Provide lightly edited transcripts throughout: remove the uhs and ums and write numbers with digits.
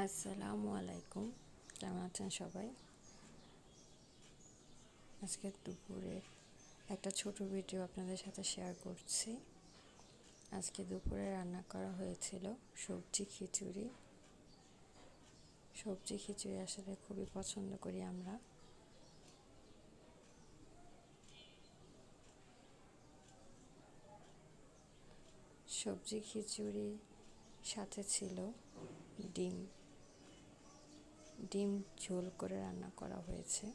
আসসালামু আলাইকুম। কেমন আছেন সবাই? আজকে দুপুরে একটা ছোট ভিডিও আপনাদের সাথে শেয়ার করছি। আজকে দুপুরে রান্না করা হয়েছিল সবজি খিচুড়ি। সবজি খিচুড়ি আসলে খুবই পছন্দ করি আমরা। সবজি খিচুড়ি সাথে ছিল ডিম ডিম ঝোল করে রান্না করা হয়েছে।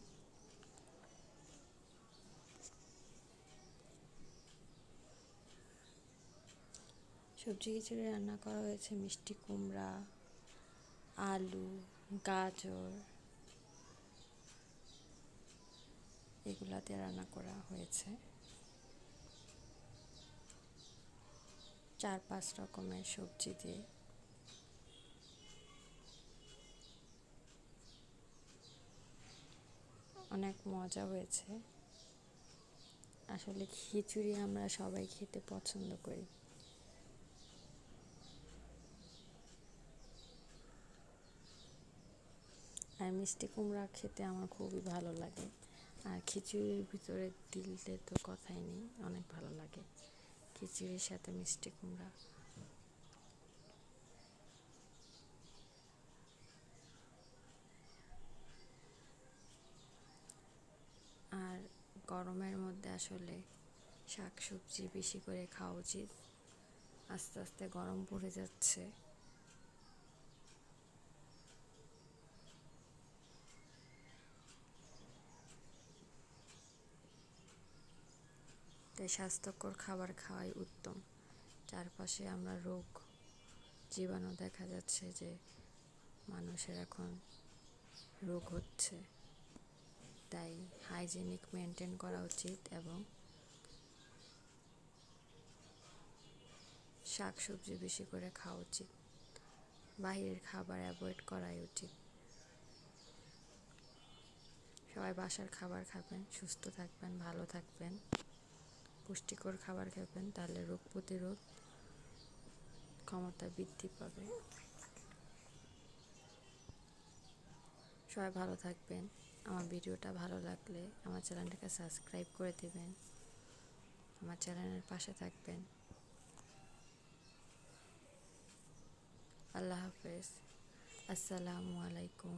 সবজি খিচুড়ি রান্না করা হয়েছে মিষ্টি কুমড়া, আলু, গাজর এগুলাতে রান্না করা হয়েছে। 4-5 রকমের সবজি দিয়ে। অনেক মজা হয়েছে। আসলে খিচুড়ি আমরা সবাই খেতে পছন্দ করি। আর মিষ্টি কুমড়া খেতে আমার খুবই ভালো লাগে। আর খিচুড়ির ভিতরে দিলে তো কথাই নেই, অনেক ভালো লাগে খিচুড়ির সাথে মিষ্টি কুমড়া। আর গরমের মধ্যে আসলে শাক সবজি বেশি করে খাওয়া উচিত। আস্তে আস্তে গরম পড়ে যাচ্ছে। তাই স্বাস্থ্যকর খাবার খাওয়াই উত্তম। চারপাশে আমরা রোগ জীবাণু দেখা যাচ্ছে যে মানুষের এখন রোগ হচ্ছে। তাই হাইজেনিক মেনটেন করা উচিত এবং শাক সবজি বেশি করে খাওয়া উচিত। বাহিরের খাবার অ্যাভয়েড করাই উচিত। সবাই বাসার খাবার খাবেন, সুস্থ থাকবেন, ভালো থাকবেন, পুষ্টিকর খাবার খাবেন, তাহলে রোগ প্রতিরোধ ক্ষমতা বৃদ্ধি পাবে। সবাই ভালো থাকবেন। আমার ভিডিওটা ভালো লাগলে আমার চ্যানেলটাকে সাবস্ক্রাইব করে দেবেন, আমার চ্যানেলের পাশে থাকবেন। আল্লাহ হাফেজ। আসসালামু আলাইকুম।